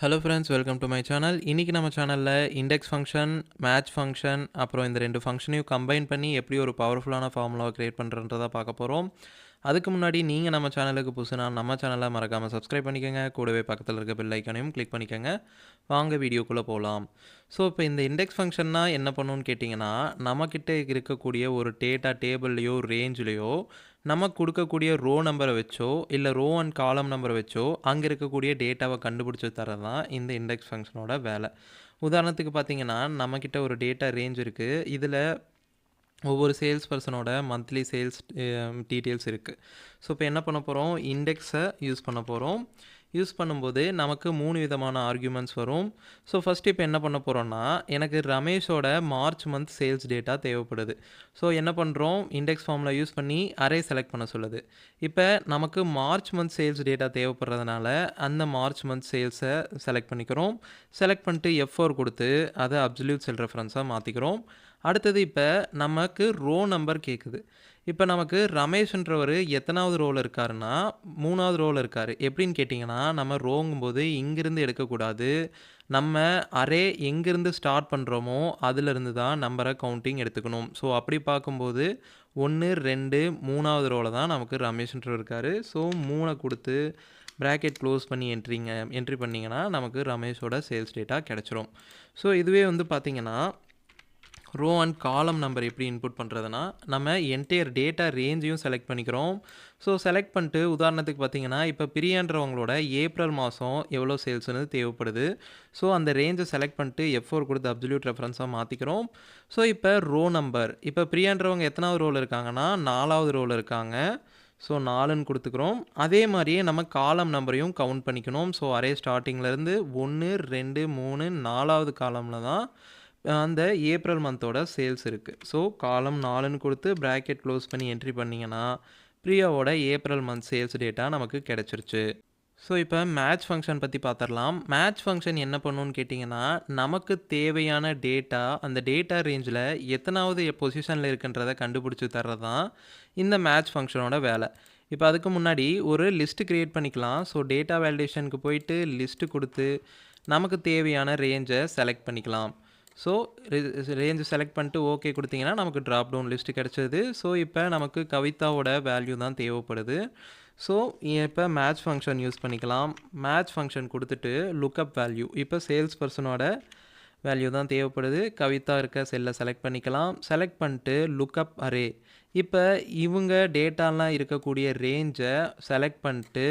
Hello friends, welcome to my channel. இன்றைக்கி நம்ம சேனலில் இண்டெக்ஸ் ஃபங்க்ஷன், மேட்ச் ஃபங்க்ஷன், அப்புறம் இந்த ரெண்டு ஃபங்க்ஷனையும் கம்பைன் பண்ணி எப்படி ஒரு பவர்ஃபுல்லான ஃபார்முலாவை க்ரியேட் பண்ணுறன்றதை பார்க்க போகிறோம். அதுக்கு முன்னாடி நீங்கள் நம்ம சேனலுக்கு புதுசுனா நம்ம சேனலை மறக்காமல் சப்ஸ்கிரைப் பண்ணிக்கோங்க. கூடவே பக்கத்தில் இருக்க பெல் ஐக்கானையும் கிளிக் பண்ணிக்கோங்க. வாங்க வீடியோக்குள்ளே போகலாம். ஸோ இப்போ இந்த இண்டெக்ஸ் ஃபங்க்ஷன்னா என்ன பண்ணுன்னு கேட்டிங்கன்னா, நம்மக்கிட்ட இருக்கக்கூடிய ஒரு டேட்டா டேபிள்லையோ ரேஞ்சிலையோ நமக்கு கொடுக்கக்கூடிய ரோ நம்பரை வச்சோ இல்லை ரோ அண்ட் காலம் நம்பரை வச்சோ அங்கே இருக்கக்கூடிய டேட்டாவை கண்டுபிடிச்சி தரது தான் இந்த இண்டெக்ஸ் ஃபங்க்ஷனோட வேலை. உதாரணத்துக்கு பார்த்தீங்கன்னா, நம்மக்கிட்ட ஒரு டேட்டா ரேஞ்ச் இருக்குது. இதில் ஒவ்வொரு சேல்ஸ் பர்சனோட மந்த்லி சேல்ஸ் டீட்டெயில்ஸ் இருக்குது. ஸோ இப்போ என்ன பண்ண போகிறோம், இண்டெக்ஸை யூஸ் பண்ண போகிறோம். யூஸ் பண்ணும்போது நமக்கு 3 விதமான ஆர்குமெண்ட்ஸ் வரும். ஸோ ஃபஸ்ட்டு இப்போ என்ன பண்ண போகிறோன்னா, எனக்கு ரமேஷோட மார்ச் மந்த் சேல்ஸ் டேட்டா தேவைப்படுது. ஸோ என்ன பண்ணுறோம், இண்டெக்ஸ் ஃபார்மில் யூஸ் பண்ணி அரே செலக்ட் பண்ண சொல்லுது. இப்போ நமக்கு மார்ச் மந்த் சேல்ஸ் டேட்டா தேவைப்படுறதுனால அந்த மார்ச் மந்த் சேல்ஸை செலக்ட் பண்ணிக்கிறோம். செலக்ட் பண்ணிட்டு F4 கொடுத்து அதை அப்சல்யூட் செல் ரெஃபரன்ஸாக மாற்றிக்கிறோம். அடுத்தது இப்போ நமக்கு ரோ நம்பர் கேட்குது. இப்போ நமக்கு ரமேஷ்ன்றவர் எத்தனாவது ரோவில் இருக்காருன்னா 3வது ரோவில் இருக்கார். எப்படின்னு கேட்டிங்கன்னா, நம்ம ரோங்கும்போது இங்கிருந்து எடுக்கக்கூடாது. நம்ம அரே எங்கேருந்து ஸ்டார்ட் பண்ணுறோமோ அதிலிருந்து தான் நம்பரை கவுண்டிங் எடுத்துக்கணும். ஸோ அப்படி பார்க்கும்போது 1, 2, 3வது ரோவில் தான் நமக்கு ரமேஷ்ன்றவர் இருக்கார். ஸோ 3 கொடுத்து ப்ராக்கெட் க்ளோஸ் பண்ணி என்ட்ரி பண்ணிங்கன்னா நமக்கு ரமேஷோட சேல்ஸ் டேட்டா கிடச்சிரும். ஸோ இதுவே பார்த்திங்கன்னா, ரோ அண்ட் காலம் நம்பர் எப்படி இன்புட் பண்ணுறதுனா, நம்ம என்டையர் டேட்டா ரேஞ்சையும் செலக்ட் பண்ணிக்கிறோம். ஸோ செலக்ட் பண்ணிட்டு உதாரணத்துக்கு பார்த்தீங்கன்னா, இப்போ பிரியான்றவங்களோட ஏப்ரல் மாதம் எவ்வளோ சேல்ஸ்னு தேவைப்படுது. ஸோ அந்த ரேஞ்சை செலக்ட் பண்ணிட்டு F4 கொடுத்து அப்சல்யூட் ரெஃபரன்ஸாக மாற்றிக்கிறோம். ஸோ இப்போ ரோ நம்பர், இப்போ பிரியான்றவங்க எத்தனாவது ரோவில் இருக்காங்கன்னா 4வது ரோவில் இருக்காங்க. ஸோ 4ன்னு கொடுத்துக்கிறோம். அதே மாதிரியே நம்ம காலம் நம்பரையும் கவுண்ட் பண்ணிக்கணும். ஸோ அரே ஸ்டார்டிங்லேருந்து 1, 2, 3, 4வது காலமில் தான் அந்த ஏப்ரல் மந்தோட சேல்ஸ் இருக்குது. ஸோ காலம் 4ன்னு கொடுத்து ப்ராக்கெட் க்ளோஸ் பண்ணி என்ட்ரி பண்ணிங்கன்னா பிரியாவோட ஏப்ரல் மந்த் சேல்ஸ் டேட்டா நமக்கு கிடச்சிருச்சு. ஸோ இப்போ மேட்ச் ஃபங்க்ஷன் பற்றி பார்த்துடலாம். மேட்ச் ஃபங்க்ஷன் என்ன பண்ணுன்னு கேட்டிங்கன்னா, நமக்கு தேவையான டேட்டா அந்த டேட்டா ரேஞ்சில் எத்தனாவது பொசிஷனில் இருக்குன்றதை கண்டுபிடிச்சி தர்றது தான் இந்த மேட்ச் ஃபங்க்ஷனோட வேலை. இப்போ அதுக்கு முன்னாடி ஒரு லிஸ்ட்டு க்ரியேட் பண்ணிக்கலாம். ஸோ டேட்டா வேலிடேஷனுக்கு போயிட்டு லிஸ்ட்டு கொடுத்து நமக்கு தேவையான ரேஞ்சை செலக்ட் பண்ணிக்கலாம். ஸோ ரேஞ்சு செலக்ட் பண்ணிட்டு ஓகே கொடுத்தீங்கன்னா நமக்கு ட்ராப் டவுன் லிஸ்ட்டு கிடச்சிது. ஸோ இப்போ நமக்கு கவிதாவோட வேல்யூ தான் தேவைப்படுது. ஸோ இப்போ மேட்ச் ஃபங்க்ஷன் யூஸ் பண்ணிக்கலாம். மேட்ச் ஃபங்க்ஷன் கொடுத்துட்டு லுக்அப் வேல்யூ, இப்போ சேல்ஸ் பர்சனோட வேல்யூ தான் தேவைப்படுது. கவிதா இருக்க செல்லை செலக்ட் பண்ணிக்கலாம். செலக்ட் பண்ணிட்டு லுக்அப் அரே, இப்போ இவங்க டேட்டாலாம் இருக்கக்கூடிய ரேஞ்சை செலக்ட் பண்ணிட்டு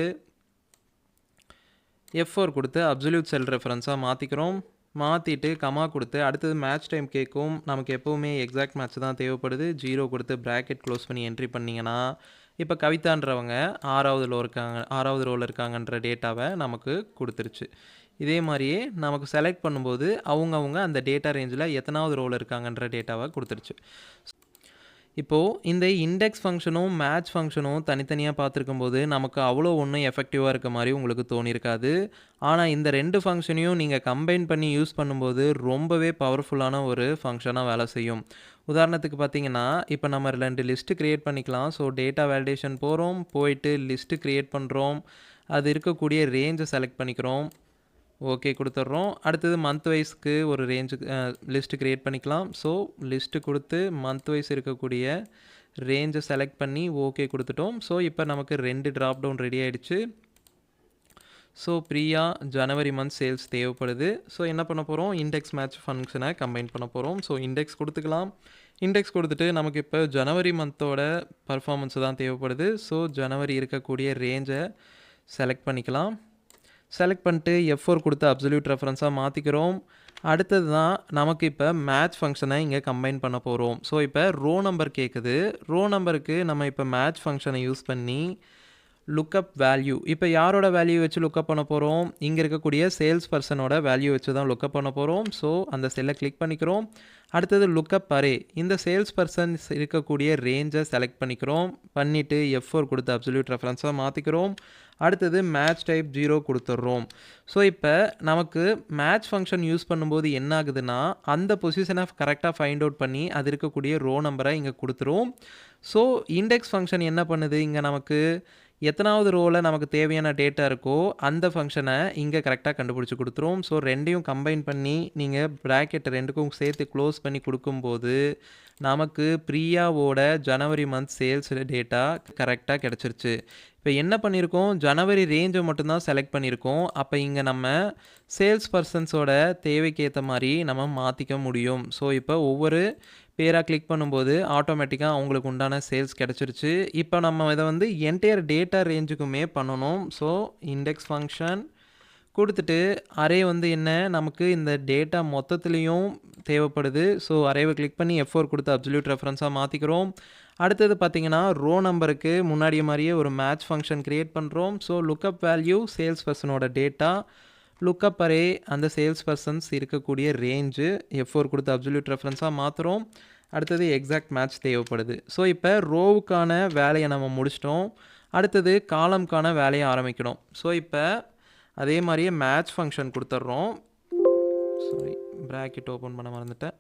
F4 கொடுத்து அப்சல்யூட் செல் ரெஃபரன்ஸாக மாற்றிக்கிறோம். மாற்றிட்டு கமா கொடுத்து அடுத்தது மேட்ச் டைம் கேட்கும். நமக்கு எப்போவுமே எக்ஸாக்ட் மேட்ச் தான் தேவைப்படுது. 0 கொடுத்து ப்ராக்கெட் க்ளோஸ் பண்ணி என்ட்ரி பண்ணிங்கன்னா இப்போ கவிதான்றவங்க 6வது ரோவில் இருக்காங்கன்ற டேட்டாவை நமக்கு கொடுத்துருச்சு. இதே மாதிரியே நமக்கு செலக்ட் பண்ணும்போது அவங்க அந்த டேட்டா ரேஞ்சில் எத்தனாவது ரோவில் இருக்காங்கன்ற டேட்டாவை கொடுத்துருச்சு. இப்போது இந்த இண்டெக்ஸ் ஃபங்க்ஷனும் மேட்ச் ஃபங்க்ஷனும் தனித்தனியாக பார்த்துருக்கும்போது நமக்கு அவ்வளோ ஒன்றும் எஃபெக்டிவாக இருக்க மாதிரி உங்களுக்கு தோணியிருக்காது. ஆனால் இந்த 2 ஃபங்க்ஷனையும் நீங்கள் கம்பைன் பண்ணி யூஸ் பண்ணும்போது ரொம்பவே பவர்ஃபுல்லான ஒரு ஃபங்க்ஷனாக வேலை செய்யும். உதாரணத்துக்கு பார்த்தீங்கன்னா, இப்போ நம்ம 2 லிஸ்ட்டு க்ரியேட் பண்ணிக்கலாம். ஸோ டேட்டா வேலிடேஷன் போகிறோம், போயிட்டு லிஸ்ட்டு க்ரியேட் பண்ணுறோம். அது இருக்கக்கூடிய ரேஞ்சை செலக்ட் பண்ணிக்கிறோம், ஓகே கொடுத்துட்றோம். அடுத்தது மந்த் வைஸ்க்கு ஒரு லிஸ்ட்டு க்ரியேட் பண்ணிக்கலாம். ஸோ லிஸ்ட்டு கொடுத்து மந்த் வைஸ் இருக்கக்கூடிய ரேஞ்சை செலக்ட் பண்ணி ஓகே கொடுத்துட்டோம். ஸோ இப்போ நமக்கு 2 ட்ராப் டவுன் ரெடி ஆகிடுச்சு. ஸோ பிரியா ஜனவரி மந்த் சேல்ஸ் தேவைப்படுது. ஸோ என்ன பண்ண போகிறோம், இண்டெக்ஸ் மேட்ச் ஃபங்க்ஷனை கம்பைன் பண்ண போகிறோம். ஸோ இண்டெக்ஸ் கொடுத்துக்கலாம். இண்டெக்ஸ் கொடுத்துட்டு நமக்கு இப்போ ஜனவரி மந்தோட பர்ஃபார்மன்ஸ் தான் தேவைப்படுது. ஸோ ஜனவரி இருக்கக்கூடிய ரேஞ்சை செலக்ட் பண்ணிக்கலாம். செலக்ட் பண்ணிட்டு F4 கொடுத்து அப்சல்யூட் ரெஃபரன்ஸாக மாற்றிக்கிறோம். அடுத்தது தான் நமக்கு இப்போ மேட்ச் ஃபங்க்ஷனை இங்கே கம்பைன் பண்ண போகிறோம். ஸோ இப்போ ரோ நம்பர் கேட்குது. ரோ நம்பருக்கு நம்ம இப்போ மேட்ச் ஃபங்க்ஷனை யூஸ் பண்ணி லுக்அப் வேல்யூ, இப்போ யாரோட வேல்யூ வச்சு லுக்அப் பண்ண போகிறோம், இங்கே இருக்கக்கூடிய சேல்ஸ் பர்சனோட வேல்யூ வச்சு தான் லுக்அப் பண்ண போகிறோம். ஸோ அந்த செல்லை கிளிக் பண்ணிக்கிறோம். அடுத்தது லுக்அப் அரே, இந்த சேல்ஸ் பர்சன்ஸ் இருக்கக்கூடிய ரேஞ்சை செலக்ட் பண்ணிக்கிறோம். பண்ணிவிட்டு F4 கொடுத்து அப்சல்யூட் ரெஃபரன்ஸாக மாற்றிக்கிறோம். அடுத்தது மேட்ச் டைப் 0 கொடுத்துட்றோம். ஸோ இப்போ நமக்கு மேட்ச் ஃபங்க்ஷன் யூஸ் பண்ணும்போது என்ன ஆகுதுன்னா, அந்த பொசிஷனை கரெக்டாக ஃபைண்ட் அவுட் பண்ணி அது இருக்கக்கூடிய ரோ நம்பரை இங்கே கொடுத்துரும். ஸோ இண்டெக்ஸ் ஃபங்க்ஷன் என்ன பண்ணுது, இங்கே நமக்கு எத்தனாவது ரோவில் நமக்கு தேவையான டேட்டா இருக்கோ அந்த ஃபங்க்ஷனை இங்கே கரெக்டாக கண்டுபிடிச்சி கொடுத்துரும். ஸோ ரெண்டையும் கம்பைன் பண்ணி நீங்கள் ப்ராக்கெட்டை ரெண்டுக்கும் சேர்த்து க்ளோஸ் பண்ணி கொடுக்கும்போது நமக்கு பிரியாவோட ஜனவரி மந்த் சேல்ஸ் டேட்டா கரெக்டாக கிடச்சிருச்சு. இப்போ என்ன பண்ணியிருக்கோம், ஜனவரி ரேஞ்சை மட்டும்தான் செலக்ட் பண்ணியிருக்கோம். அப்போ இங்கே நம்ம சேல்ஸ் பர்சன்ஸோட தேவைக்கு ஏற்ற மாதிரி நம்ம மாற்றிக்க முடியும். ஸோ இப்போ ஒவ்வொரு பேராக கிளிக் பண்ணும்போது ஆட்டோமேட்டிக்காக அவங்களுக்கு உண்டான சேல்ஸ் கிடச்சிருச்சு. இப்போ நம்ம இதை வந்து என்டையர் டேட்டா ரேஞ்சுக்குமே பண்ணணும். ஸோ இண்டெக்ஸ் ஃபங்க்ஷன் கொடுத்துட்டு அரே வந்து என்ன, நமக்கு இந்த டேட்டா மொத்தத்துலேயும் தேவைப்படுது. ஸோ அரேவை கிளிக் பண்ணி F4 கொடுத்து அப்சல்யூட் ரெஃபரன்ஸாக மாற்றிக்கிறோம். அடுத்தது பார்த்திங்கன்னா ரோ நம்பருக்கு முன்னாடி மாதிரியே ஒரு மேட்ச் ஃபங்க்ஷன் க்ரியேட் பண்ணுறோம். ஸோ லுக்கப் வேல்யூ சேல்ஸ் பர்சனோட டேட்டா, லுக்கப் அரே அந்த சேல்ஸ் பர்சன்ஸ் இருக்கக்கூடிய ரேஞ்சு F4 கொடுத்து அப்சல்யூட் ரெஃபரன்ஸாக மாற்றுறோம். அடுத்தது எக்ஸாக்ட் மேட்ச் தேவைப்படுது. ஸோ இப்போ ரோவுக்கான வேலையை நம்ம முடிச்சிட்டோம். அடுத்தது காலம்க்கான வேலையை ஆரம்பிக்கணும். ஸோ இப்போ அதே மாதிரியே மேட்ச் ஃபங்க்ஷன் கொடுத்துட்றோம். சாரி, ப்ராக்கெட் ஓப்பன் பண்ண மறந்துட்டேன்.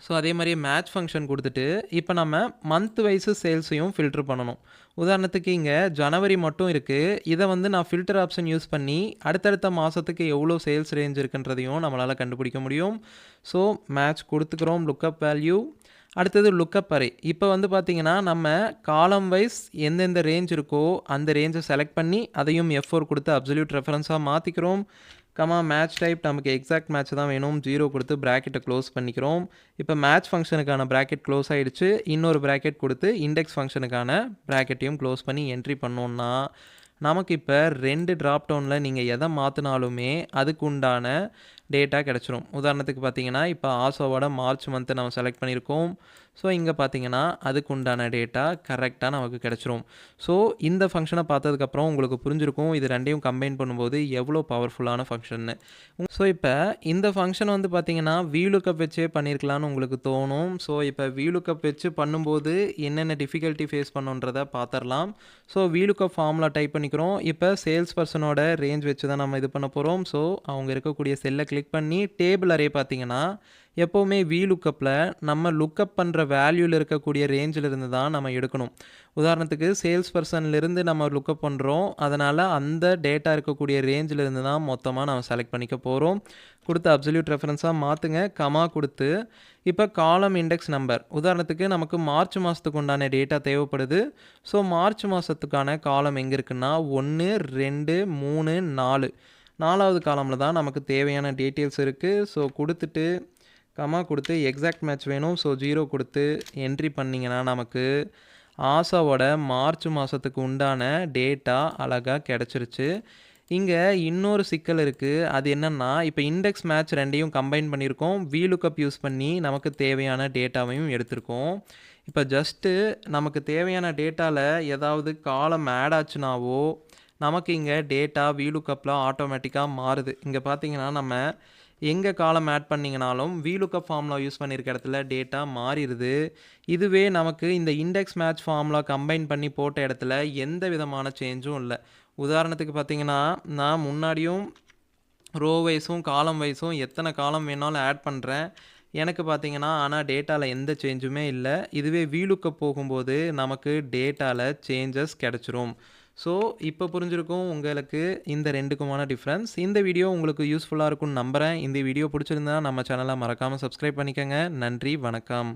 ஸோ அதே மாதிரியே மேட்ச் ஃபங்க்ஷன் கொடுத்துட்டு இப்போ நம்ம மந்த் வைஸு சேல்ஸையும் ஃபில்ட்ரு பண்ணணும். உதாரணத்துக்கு இங்கே ஜனவரி மட்டும் இருக்குது. இதை வந்து நான் ஃபில்டர் ஆப்ஷன் யூஸ் பண்ணி அடுத்தடுத்த மாதத்துக்கு எவ்வளோ சேல்ஸ் ரேஞ்ச் இருக்குன்றதையும் நம்மளால் கண்டுபிடிக்க முடியும். ஸோ மேட்ச் கொடுத்துக்கிறோம் லுக்கப் வேல்யூ. அடுத்தது லுக்கப் அரே. இப்போ வந்து பார்த்திங்கன்னா நம்ம காலம் வைஸ் எந்தெந்த ரேஞ்ச் இருக்கோ அந்த ரேஞ்சை செலக்ட் பண்ணி அதையும் F4 கொடுத்து அப்சல்யூட் ரெஃபரன்ஸாக மாற்றிக்கிறோம். மேட்ச் டைப் நமக்கு எக்ஸாக்ட் மேட்ச் தான் வேணும். 0 கொடுத்து ப்ராக்கெட்டை க்ளோஸ் பண்ணிக்கிறோம். இப்போ மேட்ச் ஃபங்க்ஷனுக்கான ப்ராக்கெட் க்ளோஸ் ஆகிடுச்சு. இன்னொரு ப்ராக்கெட் கொடுத்து இண்டெக்ஸ் ஃபங்க்ஷனுக்கான ப்ராக்கெட்டையும் க்ளோஸ் பண்ணி என்ட்ரி பண்ணோன்னா நமக்கு இப்போ 2 ட்ராப் டவுனில் நீங்கள் எதை மாற்றினாலுமே அதுக்கு உண்டான டேட்டா கிடச்சிரும். உதாரணத்துக்கு பார்த்தீங்கன்னா இப்போ ஆசோவோட மார்ச் மந்த்தை நம்ம செலக்ட் பண்ணியிருக்கோம். ஸோ இங்கே பார்த்தீங்கன்னா அதுக்கு உண்டான டேட்டா கரெக்டாக நமக்கு கிடச்சிரும். ஸோ இந்த ஃபங்க்ஷனை பார்த்ததுக்கப்புறம் உங்களுக்கு புரிஞ்சிருக்கும் இது ரெண்டையும் கம்பைன் பண்ணும்போது எவ்வளோ பவர்ஃபுல்லான ஃபங்க்ஷன்னு. ஸோ இப்போ இந்த ஃபங்க்ஷன் வந்து பார்த்தீங்கன்னா VLOOKUP வச்சே பண்ணியிருக்கலான்னு உங்களுக்கு தோணும். ஸோ இப்போ VLOOKUP வச்சு பண்ணும்போது என்னென்ன டிஃபிகல்ட்டி ஃபேஸ் பண்ணுன்றதை பார்த்துடலாம். ஸோ VLOOKUP ஃபார்முலா டைப் பண்ணிக்கிறோம். இப்போ சேல்ஸ் பர்சனோட ரேஞ்ச் வச்சு தான் நம்ம இது பண்ண போகிறோம். ஸோ அவங்க இருக்கக்கூடிய செல்லை கிளிக் பண்ணி டேபிள் அரே பார்த்தீங்கன்னா எப்போவுமே VLOOKUPல நம்ம லுக்கப் பண்ணுற வேல்யூவில் இருக்கக்கூடிய ரேஞ்சில் இருந்து தான் நம்ம எடுக்கணும். உதாரணத்துக்கு சேல்ஸ் பர்சன்லேருந்து நம்ம லுக்கப் பண்ணுறோம். அதனால் அந்த டேட்டா இருக்கக்கூடிய ரேஞ்சில் இருந்து தான் மொத்தமாக நம்ம செலக்ட் பண்ணிக்க போகிறோம். கொடுத்து அப்சல்யூட் ரெஃபரன்ஸாக மாற்றுங்க, கமா கொடுத்து இப்போ காலம் இண்டெக்ஸ் நம்பர். உதாரணத்துக்கு நமக்கு மார்ச் மாதத்துக்கு உண்டான டேட்டா தேவைப்படுது. ஸோ மார்ச் மாதத்துக்கான காலம் எங்கே இருக்குன்னா 1, 2, 3, 4 4வது காலமில் தான் நமக்கு தேவையான டீட்டெயில்ஸ் இருக்குது. ஸோ கொடுத்துட்டு கமா கொடுத்து எக்ஸாக்ட் மேட்ச் வேணும். ஸோ 0 கொடுத்து என்ட்ரி பண்ணிங்கன்னா நமக்கு ஆசாவோட மார்ச் மாதத்துக்கு உண்டான டேட்டா அழகாக கிடச்சிருச்சு. இங்கே இன்னொரு சிக்கல் இருக்குது. அது என்னென்னா இப்போ இண்டெக்ஸ் மேட்ச் ரெண்டையும் கம்பைன் பண்ணியிருக்கோம். VLOOKUP யூஸ் பண்ணி நமக்கு தேவையான டேட்டாவையும் எடுத்திருக்கோம். இப்போ ஜஸ்ட்டு நமக்கு தேவையான டேட்டாவில் ஏதாவது காலம் ஆட் ஆச்சுனாவோ நமக்கு இங்கே டேட்டா VLOOKUPல ஆட்டோமேட்டிக்காக மாறுது. இங்கே பார்த்தீங்கன்னா நம்ம எங்கே காலம் ஆட் பண்ணிங்கனாலும் VLOOKUP ஃபார்முலா யூஸ் பண்ணியிருக்க இடத்துல டேட்டா மாறிடுது. இதுவே நமக்கு இந்த இண்டெக்ஸ் மேட்ச் ஃபார்முலா கம்பைன் பண்ணி போட்ட இடத்துல எந்த விதமான சேஞ்சும் இல்லை. உதாரணத்துக்கு பார்த்தீங்கன்னா நான் முன்னாடியும் ரோ வைஸும் காலம் வைஸும் எத்தனை காலம் வேணாலும் ஆட் பண்ணுறேன். எனக்கு பார்த்தீங்கன்னா ஆனால் டேட்டாவில் எந்த சேஞ்சுமே இல்லை. இதுவே VLOOKUP போகும்போது நமக்கு டேட்டாவில் சேஞ்சஸ் கிடச்சிரும். ஸோ இப்போ புரிஞ்சிருக்கும் உங்களுக்கு இந்த ரெண்டுக்குமான டிஃப்ரென்ஸ். இந்த வீடியோ உங்களுக்கு யூஸ்ஃபுல்லாக இருக்கும்னு நம்புகிறேன். இந்த வீடியோ பிடிச்சிருந்தா நம்ம சேனலை மறக்காமல் சப்ஸ்கிரைப் பண்ணிக்கோங்க. நன்றி, வணக்கம்.